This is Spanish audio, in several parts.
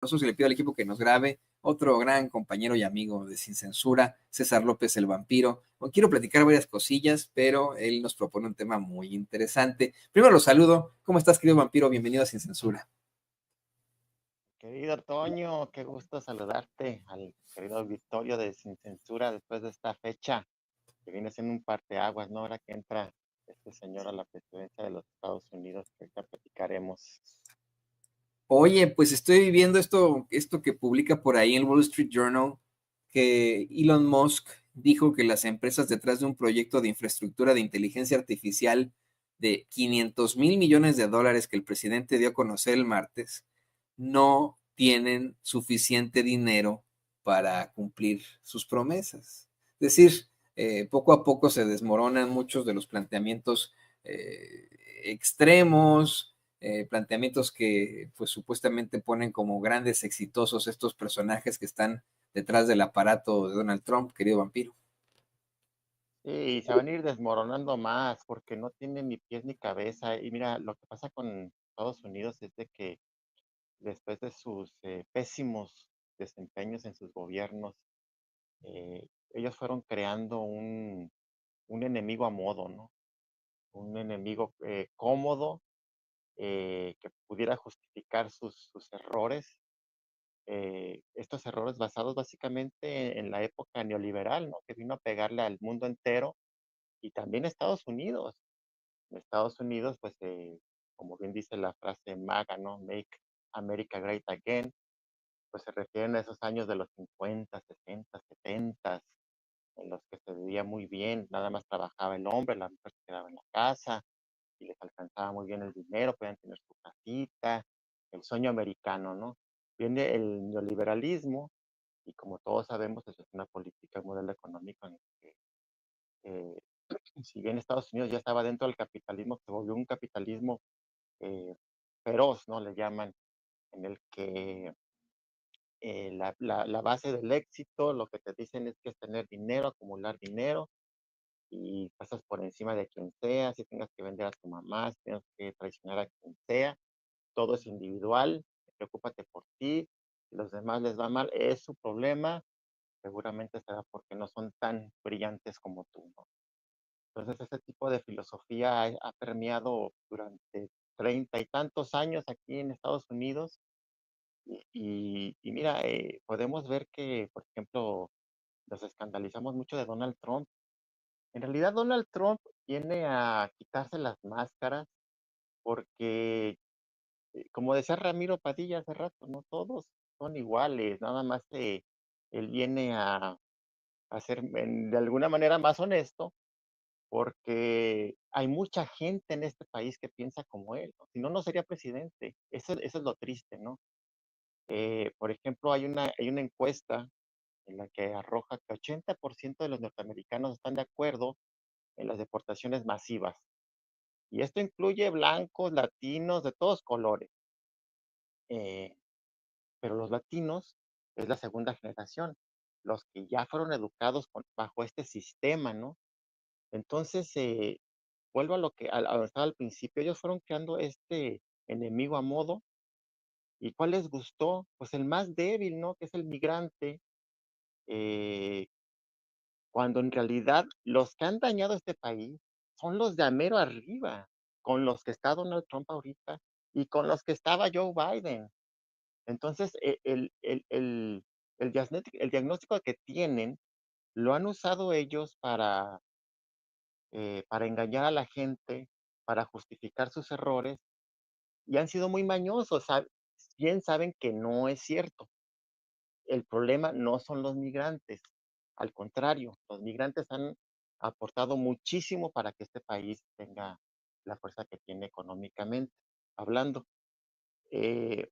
Nosotros le pido al equipo que nos grabe otro gran compañero y amigo de Sin Censura, César López el Vampiro. No quiero platicar varias cosillas, pero él nos propone un tema muy interesante. Primero lo saludo. ¿Cómo estás, querido vampiro? Bienvenido a Sin Censura. Querido Toño, qué gusto saludarte al querido auditorio de Sin Censura después de esta fecha que viene siendo un parteaguas, ¿no? Ahora que entra este señor a la presidencia de los Estados Unidos, que ahorita platicaremos. Oye, pues estoy viendo esto que publica por ahí en el Wall Street Journal, que Elon Musk dijo que las empresas detrás de un proyecto de infraestructura de inteligencia artificial de 500 mil millones de dólares que el presidente dio a conocer el martes, no tienen suficiente dinero para cumplir sus promesas. Es decir, poco a poco se desmoronan muchos de los planteamientos extremos, planteamientos que pues supuestamente ponen como grandes exitosos estos personajes que están detrás del aparato de Donald Trump, querido vampiro. Sí, y se van a ir desmoronando más porque no tienen ni pies ni cabeza. Y mira, lo que pasa con Estados Unidos es de que después de sus pésimos desempeños en sus gobiernos, ellos fueron creando un enemigo a modo, ¿no? Un enemigo cómodo que pudiera justificar sus errores, estos errores basados básicamente en la época neoliberal, ¿no? Que vino a pegarle al mundo entero y también a Estados Unidos. En Estados Unidos, pues, como bien dice la frase MAGA, ¿no? Make America Great Again, pues se refieren a esos años de los 50, 60, 70, en los que se vivía muy bien, nada más trabajaba el hombre, la mujer se quedaba en la casa, y les alcanzaba muy bien el dinero, podían tener su casita, el sueño americano, ¿no? Viene el neoliberalismo y como todos sabemos, eso es una política, un modelo económico en el que, eh, si bien Estados Unidos ya estaba dentro del capitalismo, se volvió un capitalismo eh, feroz, ¿no? Le llaman, en el que la base del éxito, lo que te dicen es que es tener dinero, acumular dinero, y pasas por encima de quien sea, si tengas que vender a tu mamá, si tienes que traicionar a quien sea, todo es individual, preocúpate por ti, si los demás les va mal, es su problema, seguramente será porque no son tan brillantes como tú, ¿no? Entonces, ese tipo de filosofía ha permeado durante 30 y tantos años aquí en Estados Unidos y mira, podemos ver que, por ejemplo, nos escandalizamos mucho de Donald Trump. En realidad, Donald Trump viene a quitarse las máscaras porque como decía Ramiro Padilla hace rato, no todos son iguales, nada más él viene a ser de alguna manera más honesto, porque hay mucha gente en este país que piensa como él, ¿no? Si no, no sería presidente. Eso es lo triste, ¿no? Por ejemplo, hay una encuesta en la que arroja que 80% de los norteamericanos están de acuerdo en las deportaciones masivas. Y esto incluye blancos, latinos, de todos colores. Eh, pero los latinos es la segunda generación, los que ya fueron educados bajo este sistema, ¿no? Entonces, vuelvo a lo que a donde estaba al principio, ellos fueron creando este enemigo a modo, ¿y cuál les gustó? Pues el más débil, ¿no? Que es el migrante, eh, cuando en realidad los que han dañado este país son los de a mero arriba, con los que está Donald Trump ahorita y con los que estaba Joe Biden. Entonces, el diagnóstico que tienen lo han usado ellos para engañar a la gente, para justificar sus errores, y han sido muy mañosos. Bien saben que no es cierto. El problema no son los migrantes. Al contrario, los migrantes han aportado muchísimo para que este país tenga la fuerza que tiene económicamente hablando. Eh,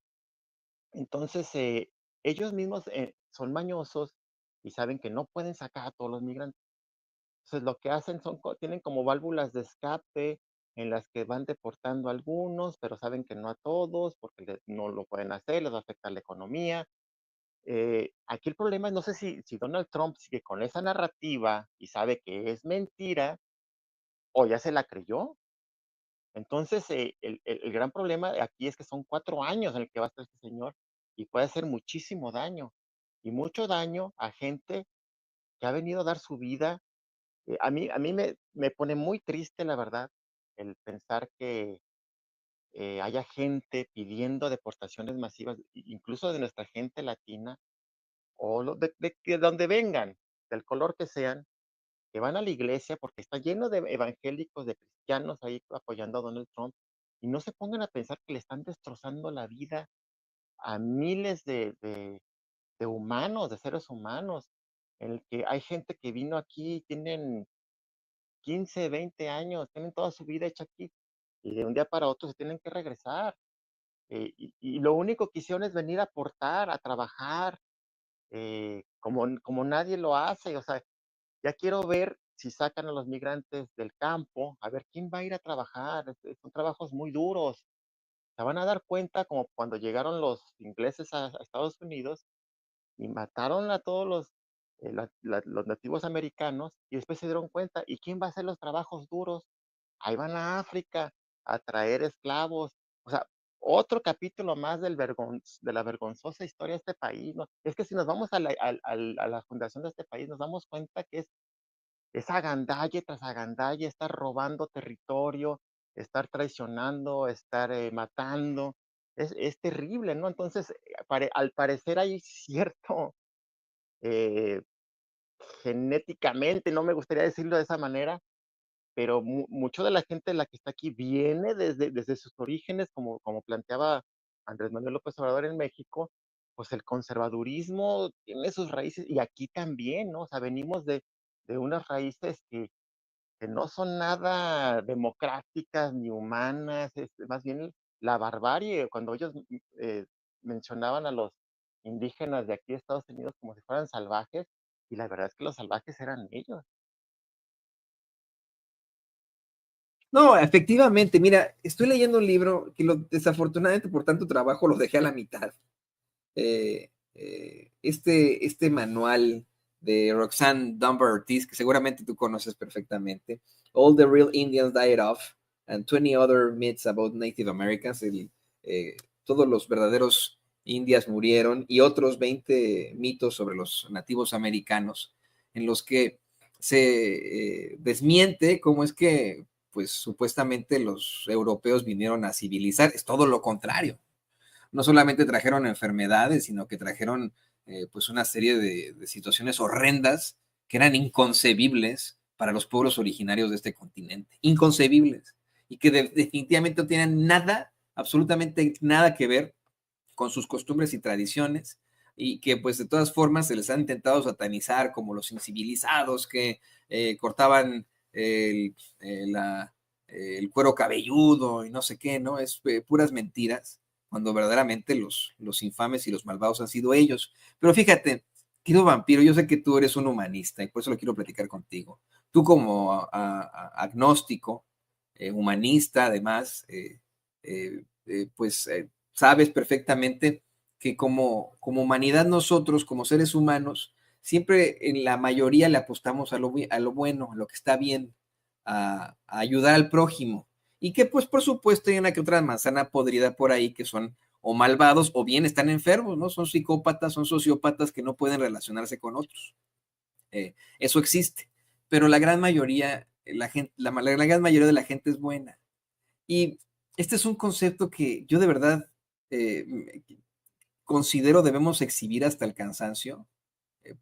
Entonces, ellos mismos son mañosos y saben que no pueden sacar a todos los migrantes. Entonces, lo que hacen tienen como válvulas de escape en las que van deportando a algunos, pero saben que no a todos, porque no lo pueden hacer, les va a afectar la economía. Aquí el problema es, no sé si Donald Trump sigue con esa narrativa y sabe que es mentira o ya se la creyó. Entonces, el gran problema aquí es que son 4 años en el que va a estar este señor y puede hacer muchísimo daño, y mucho daño a gente que ha venido a dar su vida. A mí me pone muy triste, la verdad, el pensar que haya gente pidiendo deportaciones masivas, incluso de nuestra gente latina, o de donde vengan, del color que sean, que van a la iglesia porque está lleno de evangélicos, de cristianos ahí apoyando a Donald Trump, y no se pongan a pensar que le están destrozando la vida a miles de humanos, de seres humanos, en el que hay gente que vino aquí, tienen 15, 20 años, tienen toda su vida hecha aquí, y de un día para otro se tienen que regresar. Y lo único que hicieron es venir a aportar, a trabajar, como nadie lo hace. O sea, ya quiero ver si sacan a los migrantes del campo, a ver quién va a ir a trabajar. Son trabajos muy duros. Se van a dar cuenta como cuando llegaron los ingleses a Estados Unidos y mataron a todos los nativos americanos, y después se dieron cuenta, ¿y quién va a hacer los trabajos duros? Ahí van a África a traer esclavos. O sea, otro capítulo más de la vergonzosa historia de este país, ¿no? Es que si nos vamos a la fundación de este país, nos damos cuenta que es agandalle tras agandalle, estar robando territorio, estar traicionando, estar matando. Es terrible, ¿no? Entonces, al parecer hay cierto, eh, genéticamente, no me gustaría decirlo de esa manera, pero mucho de la gente la que está aquí viene desde sus orígenes, como planteaba Andrés Manuel López Obrador en México, pues el conservadurismo tiene sus raíces, y aquí también, ¿no? O sea, venimos de unas raíces que no son nada democráticas ni humanas, es más bien la barbarie. Cuando ellos mencionaban a los indígenas de aquí de Estados Unidos como si fueran salvajes, y la verdad es que los salvajes eran ellos. No, efectivamente, mira, estoy leyendo un libro que desafortunadamente por tanto trabajo lo dejé a la mitad. Este manual de Roxanne Dunbar Ortiz, que seguramente tú conoces perfectamente, All the Real Indians Died Off, and 20 Other Myths About Native Americans, todos los verdaderos indias murieron, y otros 20 mitos sobre los nativos americanos, en los que se desmiente cómo es que, pues supuestamente los europeos vinieron a civilizar. Es todo lo contrario. No solamente trajeron enfermedades, sino que trajeron pues una serie de situaciones horrendas que eran inconcebibles para los pueblos originarios de este continente, inconcebibles, y que definitivamente no tienen nada, absolutamente nada que ver con sus costumbres y tradiciones, y que pues de todas formas se les han intentado satanizar como los incivilizados que cortaban el cuero cabelludo y no sé qué, ¿no? Es puras mentiras, cuando verdaderamente los infames y los malvados han sido ellos. Pero fíjate, querido vampiro, yo sé que tú eres un humanista y por eso lo quiero platicar contigo. Tú como agnóstico, humanista, además, pues sabes perfectamente que como humanidad nosotros, como seres humanos, siempre en la mayoría le apostamos a lo bueno, a lo que está bien, a ayudar al prójimo. Y que pues por supuesto hay una que otra manzana podrida por ahí que son o malvados o bien están enfermos, ¿no? Son psicópatas, son sociópatas que no pueden relacionarse con otros. Eso existe. Pero la gran mayoría, la gran mayoría de la gente es buena. Y este es un concepto que yo de verdad eh, considero debemos exhibir hasta el cansancio,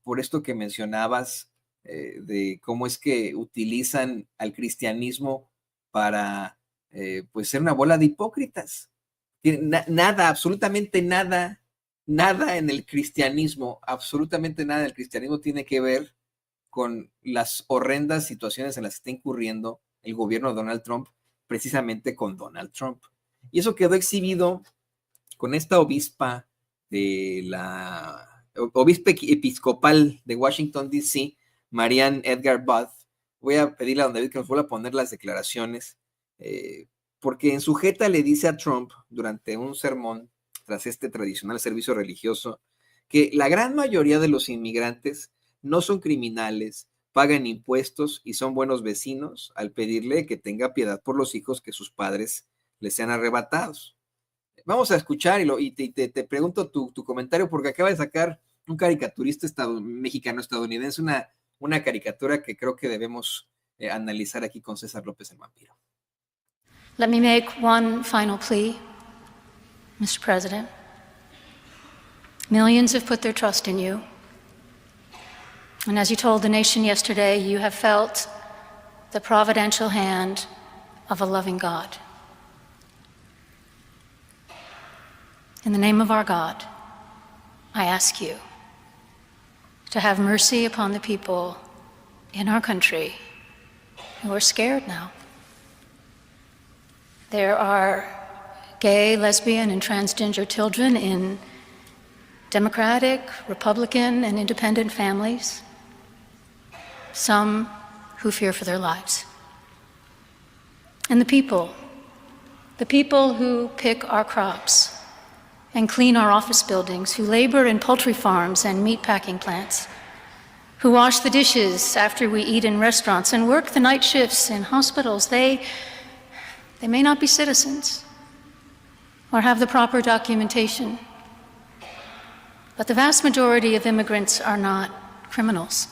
por esto que mencionabas de cómo es que utilizan al cristianismo para pues ser una bola de hipócritas. Nada, absolutamente nada, nada en el cristianismo, absolutamente nada en el cristianismo tiene que ver con las horrendas situaciones en las que está incurriendo el gobierno de Donald Trump, precisamente con Donald Trump. Y eso quedó exhibido con esta obispa de la obispa episcopal de Washington, D.C., Marianne Edgar Budd. Voy a pedirle a don David que nos vuelva a poner las declaraciones, porque en sujeta le dice a Trump durante un sermón, tras este tradicional servicio religioso, que la gran mayoría de los inmigrantes no son criminales, pagan impuestos y son buenos vecinos, al pedirle que tenga piedad por los hijos que sus padres les sean arrebatados. vamos a escuchar te pregunto tu comentario, porque acaba de sacar un caricaturista mexicano-estadounidense una caricatura que creo que debemos analizar aquí con César López el Vampiro. Let me make one final plea, Mr. President. Millions have put their trust in you. And as you told the nation yesterday, you have felt the providential hand of a loving God. In the name of our God, I ask you to have mercy upon the people in our country who are scared now. There are gay, lesbian, and transgender children in Democratic, Republican, and independent families, some who fear for their lives. And the people who pick our crops and clean our office buildings, who labor in poultry farms and meat packing plants, who wash the dishes after we eat in restaurants and work the night shifts in hospitals, they may not be citizens or have the proper documentation, but the vast majority of immigrants are not criminals.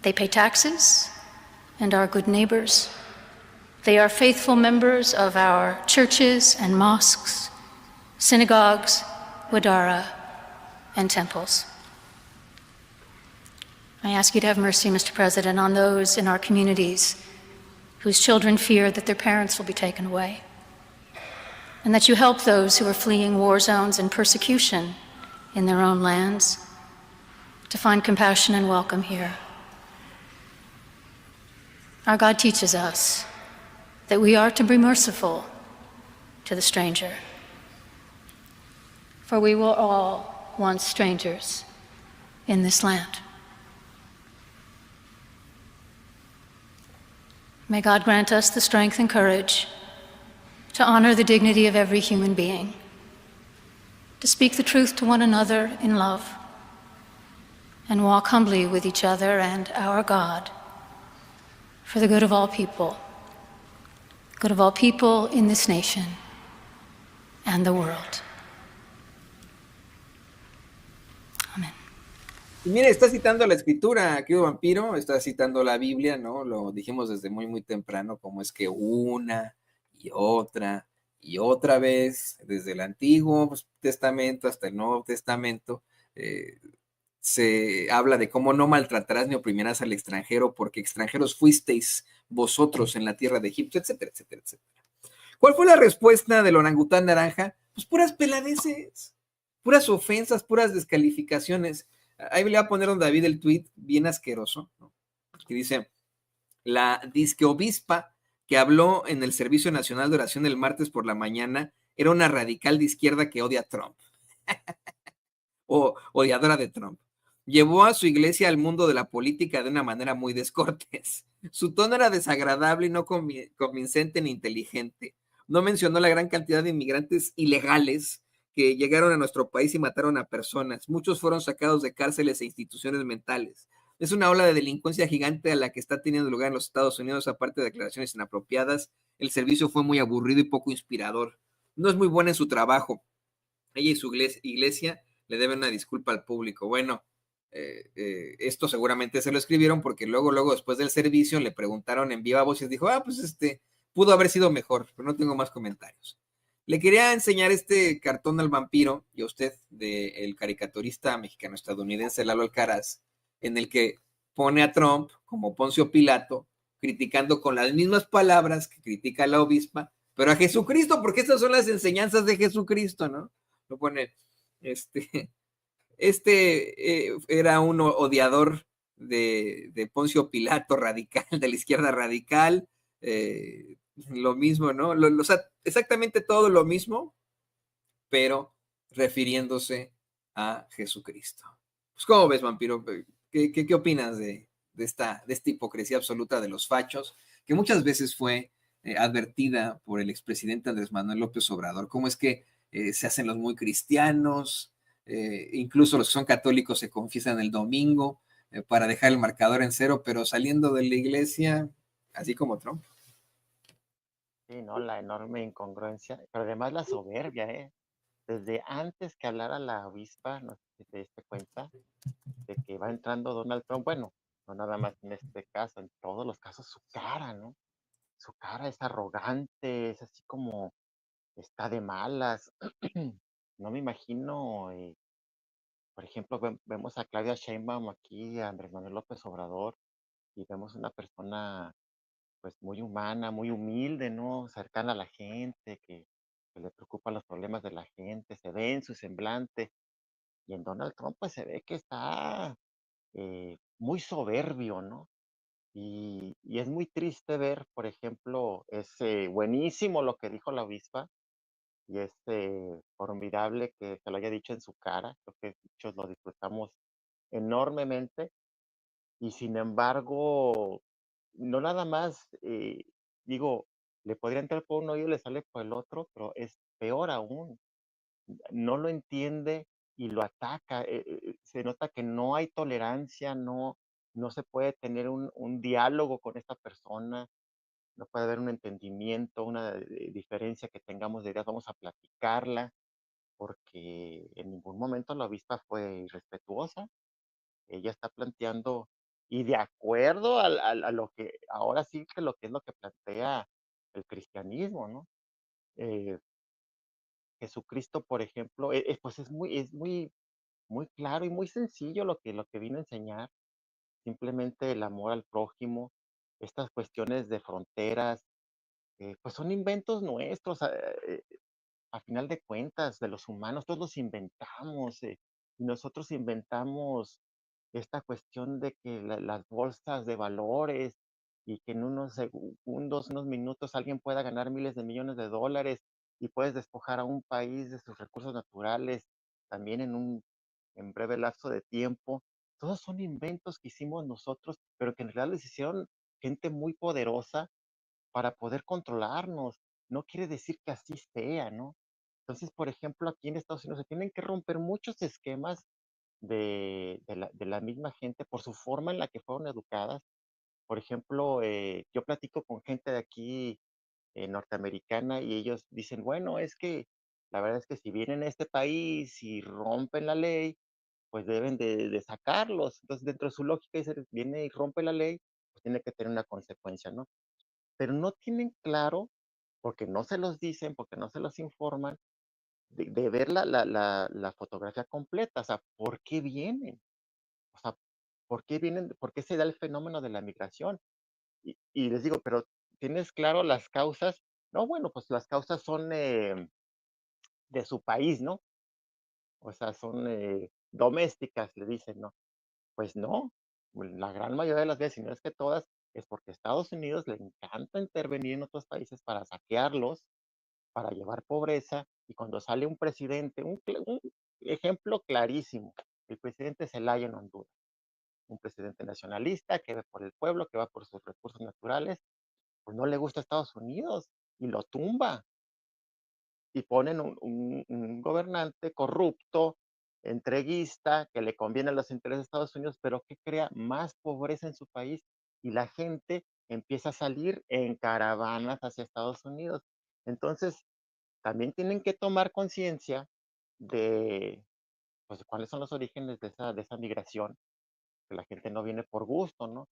They pay taxes and are good neighbors. They are faithful members of our churches and mosques, synagogues, wadara, and temples. I ask you to have mercy, Mr. President, on those in our communities whose children fear that their parents will be taken away, and that you help those who are fleeing war zones and persecution in their own lands to find compassion and welcome here. Our God teaches us that we are to be merciful to the stranger, for we were all once strangers in this land. May God grant us the strength and courage to honor the dignity of every human being, to speak the truth to one another in love, and walk humbly with each other and our God for the good of all people in this nation and the world. Amén. Y mire, está citando la escritura, querido Vampiro, está citando la Biblia, ¿no? Lo dijimos desde muy, muy temprano, como es que una y otra vez, desde el Antiguo Testamento hasta el Nuevo Testamento, se habla de cómo no maltratarás ni oprimirás al extranjero, porque extranjeros fuisteis vosotros en la tierra de Egipto, etcétera, etcétera, etcétera. ¿Cuál fue la respuesta del orangután naranja? Pues puras peladeces, puras ofensas, puras descalificaciones. Ahí le voy a poner a David el tweet bien asqueroso, ¿no? Que dice, la disque obispa que habló en el Servicio Nacional de Oración el martes por la mañana era una radical de izquierda que odia a Trump. O odiadora de Trump. Llevó a su iglesia al mundo de la política de una manera muy descortés. Su tono era desagradable y no convincente ni inteligente. No mencionó la gran cantidad de inmigrantes ilegales que llegaron a nuestro país y mataron a personas. Muchos fueron sacados de cárceles e instituciones mentales. Es una ola de delincuencia gigante a la que está teniendo lugar en los Estados Unidos, aparte de declaraciones inapropiadas. El servicio fue muy aburrido y poco inspirador. No es muy buena en su trabajo. Ella y su iglesia le deben una disculpa al público. Bueno, esto seguramente se lo escribieron porque luego después del servicio le preguntaron en viva voz y dijo, pues pudo haber sido mejor, pero no tengo más comentarios. Le quería enseñar este cartón al Vampiro y a usted del caricaturista mexicano-estadounidense Lalo Alcaraz, en el que pone a Trump como Poncio Pilato, criticando con las mismas palabras que critica a la obispa, pero a Jesucristo, porque estas son las enseñanzas de Jesucristo, ¿no? Lo pone, era un odiador de Poncio Pilato radical, de la izquierda radical, lo mismo, ¿no? O sea, exactamente todo lo mismo, pero refiriéndose a Jesucristo. Pues, ¿cómo ves, Vampiro? ¿Qué opinas de esta hipocresía absoluta de los fachos, que muchas veces fue advertida por el expresidente Andrés Manuel López Obrador? ¿Cómo es que se hacen los muy cristianos? Incluso los que son católicos se confiesan el domingo para dejar el marcador en cero, pero saliendo de la iglesia, así como Trump. Sí, ¿no? La enorme incongruencia, pero además la soberbia, ¿eh? Desde antes que hablara la avispa, no sé si te diste cuenta, de que va entrando Donald Trump, bueno, no nada más en este caso, en todos los casos, su cara, ¿no? Su cara es arrogante, es así como está de malas. No me imagino, por ejemplo, vemos a Claudia Sheinbaum aquí, a Andrés Manuel López Obrador, y vemos una persona pues muy humana, muy humilde, ¿no? Cercana a la gente, que le preocupan los problemas de la gente, se ve en su semblante. Y en Donald Trump pues se ve que está muy soberbio, ¿no? Y es muy triste ver, por ejemplo, es buenísimo lo que dijo la avispa y es formidable que se lo haya dicho en su cara. Creo que muchos lo disfrutamos enormemente y sin embargo, no nada más, digo, le podría entrar por un oído y le sale por el otro, pero es peor aún, no lo entiende y lo ataca. Se nota que no hay tolerancia, no se puede tener un diálogo con esta persona, no puede haber un entendimiento, una diferencia que tengamos de ideas, vamos a platicarla, porque en ningún momento la avispa fue irrespetuosa. Ella está planteando, y de acuerdo a lo que, ahora sí que lo que es lo que plantea el cristianismo, ¿no? Eh, Jesucristo, por ejemplo, pues muy claro y muy sencillo lo que vino a enseñar, simplemente el amor al prójimo, estas cuestiones de fronteras, pues son inventos nuestros, a final de cuentas, de los humanos, todos los inventamos, y nosotros inventamos esta cuestión de que las bolsas de valores y que en unos segundos, unos minutos alguien pueda ganar miles de millones de dólares y puedes despojar a un país de sus recursos naturales también en breve lapso de tiempo. Todos son inventos que hicimos nosotros, pero que en realidad les hicieron gente muy poderosa para poder controlarnos. No quiere decir que así sea, ¿no? Entonces, por ejemplo, aquí en Estados Unidos se tienen que romper muchos esquemas de la misma gente por su forma en la que fueron educadas. Por ejemplo, yo platico con gente de aquí norteamericana y ellos dicen, bueno, es que la verdad es que si vienen a este país y rompen la ley, pues deben de sacarlos. Entonces, dentro de su lógica, dice, viene y rompe la ley, pues tiene que tener una consecuencia, ¿no? Pero no tienen claro, porque no se los dicen, porque no se los informan, de ver la fotografía completa, o sea, ¿por qué vienen? O sea, ¿por qué vienen? ¿Por qué se da el fenómeno de la migración? Y les digo, pero ¿tienes claro las causas? No, bueno, pues las causas son de su país, ¿no? O sea, son domésticas, le dicen, ¿no? Pues no, la gran mayoría de las veces, si no es que todas, es porque a Estados Unidos le encanta intervenir en otros países para saquearlos, para llevar pobreza, y cuando sale un presidente, un ejemplo clarísimo, el presidente Zelaya en Honduras, un presidente nacionalista que va por el pueblo, que va por sus recursos naturales, pues no le gusta a Estados Unidos y lo tumba y ponen un gobernante corrupto, entreguista, que le conviene a los intereses de Estados Unidos, pero que crea más pobreza en su país y la gente empieza a salir en caravanas hacia Estados Unidos. Entonces, también tienen que tomar conciencia de, pues, cuáles son los orígenes de esa migración, que la gente no viene por gusto, ¿no?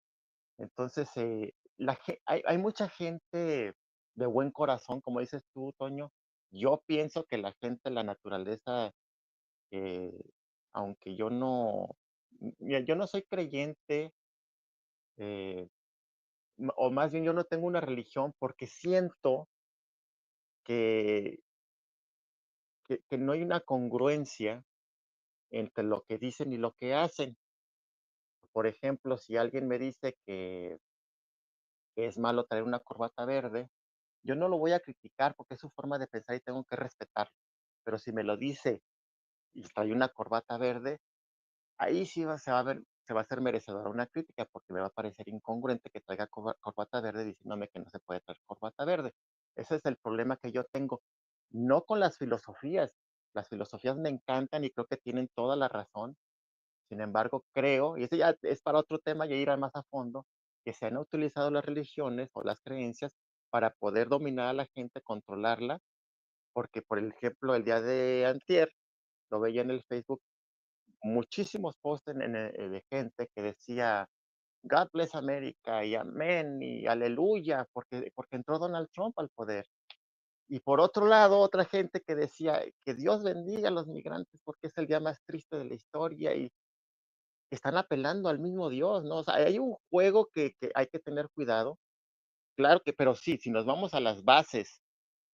Entonces, hay mucha gente de buen corazón, como dices tú, Toño. Yo pienso que la gente, la naturaleza, eh, aunque yo no, mira, yo no soy creyente, eh, o más bien yo no tengo una religión porque siento que, que no hay una congruencia entre lo que dicen y lo que hacen. Por ejemplo, si alguien me dice que es malo traer una corbata verde, yo no lo voy a criticar porque es su forma de pensar y tengo que respetarlo. Pero si me lo dice y trae una corbata verde, ahí sí se va a ver, se va a hacer merecedora una crítica porque me va a parecer incongruente que traiga corbata verde diciéndome que no se puede traer corbata verde. Ese es el problema que yo tengo. No con las filosofías. Las filosofías me encantan y creo que tienen toda la razón. Sin embargo, creo, y eso ya es para otro tema, ya irá más a fondo, que se han utilizado las religiones o las creencias para poder dominar a la gente, controlarla, porque, por ejemplo, el día de antier, lo veía en el Facebook, muchísimos posts de gente que decía: "God bless America", y amén, y aleluya, porque entró Donald Trump al poder. Y por otro lado, otra gente que decía: "Que Dios bendiga a los migrantes, porque es el día más triste de la historia", y están apelando al mismo Dios, ¿no? O sea, hay un juego que hay que tener cuidado. Claro que, pero sí, si nos vamos a las bases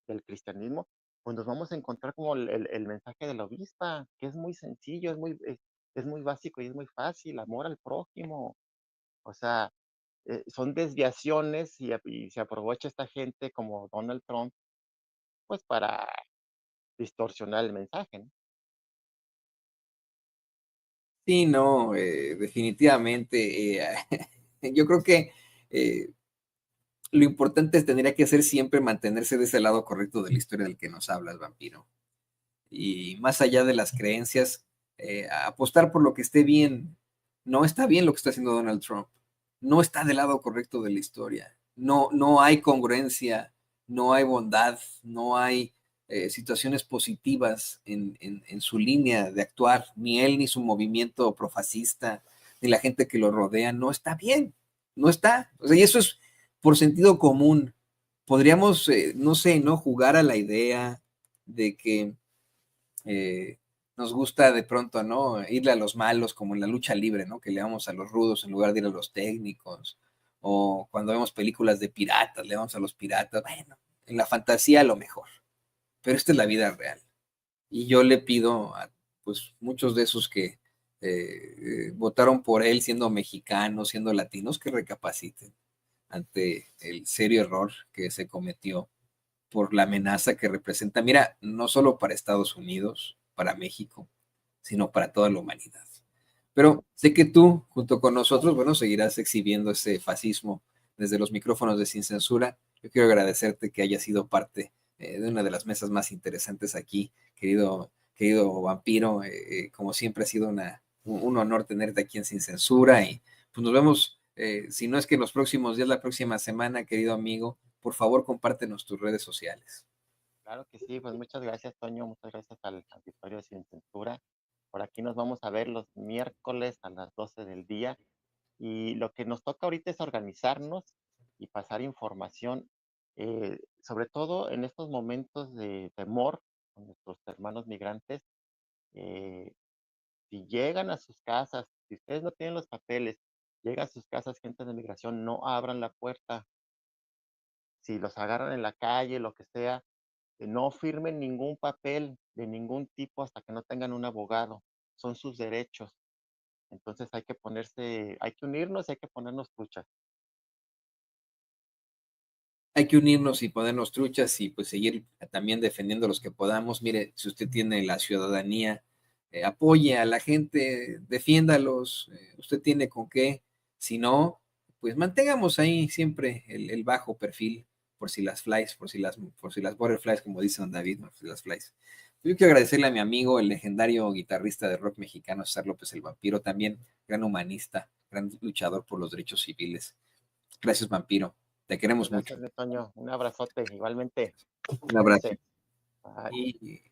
del cristianismo, pues nos vamos a encontrar como el mensaje de la obispa, que es muy sencillo, es muy básico y es muy fácil: amor al prójimo. O sea, son desviaciones y se aprovecha esta gente como Donald Trump, pues para distorsionar el mensaje, ¿no? Sí, no, definitivamente. Yo creo que eh, lo importante tendría que ser siempre mantenerse de ese lado correcto de la historia del que nos hablas, vampiro. Y más allá de las creencias, apostar por lo que esté bien. No está bien lo que está haciendo Donald Trump. No está del lado correcto de la historia. No, no hay congruencia, no hay bondad, no hay situaciones positivas en su línea de actuar. Ni él, ni su movimiento profascista, ni la gente que lo rodea. No está bien. No está. O sea, y eso es por sentido común. Podríamos, no sé, no jugar a la idea de que nos gusta de pronto, ¿no? Irle a los malos como en la lucha libre, ¿no? Que le vamos a los rudos en lugar de ir a los técnicos. O cuando vemos películas de piratas, le vamos a los piratas. Bueno, en la fantasía a lo mejor. Pero esta es la vida real. Y yo le pido a pues muchos de esos que votaron por él siendo mexicanos, siendo latinos, que recapaciten ante el serio error que se cometió por la amenaza que representa, mira, no solo para Estados Unidos, para México, sino para toda la humanidad. Pero sé que tú, junto con nosotros, bueno, seguirás exhibiendo ese fascismo desde los micrófonos de Sin Censura. Yo quiero agradecerte que hayas sido parte de una de las mesas más interesantes aquí, querido vampiro. Como siempre ha sido un honor tenerte aquí en Sin Censura y pues nos vemos, si no es que en los próximos días, la próxima semana, querido amigo, por favor compártenos tus redes sociales. Claro que sí, pues muchas gracias, Toño, muchas gracias al Auditorio Sin Censura. Por aquí nos vamos a ver los miércoles a las 12 del día. Y lo que nos toca ahorita es organizarnos y pasar información, sobre todo en estos momentos de temor con nuestros hermanos migrantes. eh, si llegan a sus casas, si ustedes no tienen los papeles, llega a sus casas gente de migración, no abran la puerta. Si los agarran en la calle, lo que sea, no firmen ningún papel de ningún tipo hasta que no tengan un abogado. Son sus derechos. Entonces hay que unirnos, hay que ponernos truchas. Hay que unirnos y ponernos truchas y pues seguir también defendiendo los que podamos. Mire, si usted tiene la ciudadanía, apoye a la gente, defiéndalos, usted tiene con qué. Si no, pues mantengamos ahí siempre el bajo perfil por si las flies, por si las butterflies, como dice don David, por si las flies. Yo quiero agradecerle a mi amigo, el legendario guitarrista de rock mexicano, César López el Vampiro, también gran humanista, gran luchador por los derechos civiles. Gracias, Vampiro. Te queremos mucho. Gracias, Toño. Un abrazote, igualmente. Un abrazo. Cuídense. Bye. Y